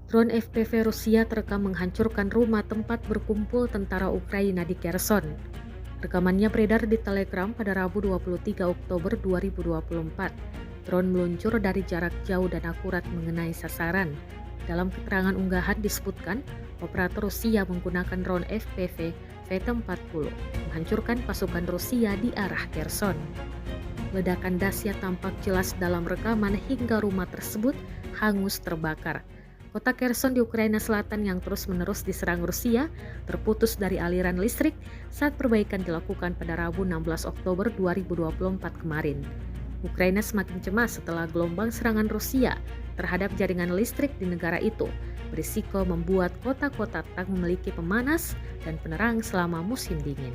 Drone FPV Rusia terekam menghancurkan rumah tempat berkumpul tentara Ukraina di Kherson. Rekamannya beredar di Telegram pada Rabu 23 Oktober 2024. Drone meluncur dari jarak jauh dan akurat mengenai sasaran. Dalam keterangan unggahan disebutkan, operator Rusia menggunakan drone FPV VT-40 menghancurkan pasukan Rusia di arah Kherson. Ledakan dahsyat tampak jelas dalam rekaman hingga rumah tersebut hangus terbakar. Kota Kherson di Ukraina Selatan yang terus-menerus diserang Rusia terputus dari aliran listrik saat perbaikan dilakukan pada Rabu 16 Oktober 2024 kemarin. Ukraina semakin cemas setelah gelombang serangan Rusia terhadap jaringan listrik di negara itu berisiko membuat kota-kota tak memiliki pemanas dan penerang selama musim dingin.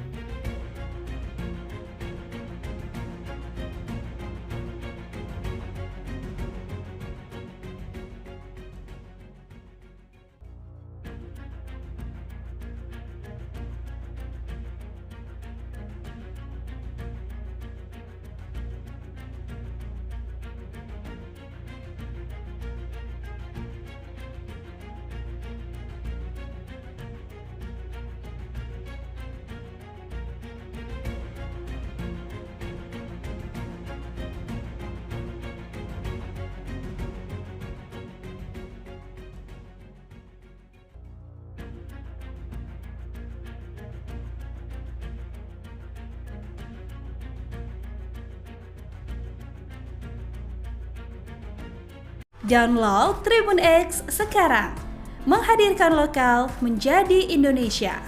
Download Tribun X sekarang, menghadirkan lokal menjadi Indonesia.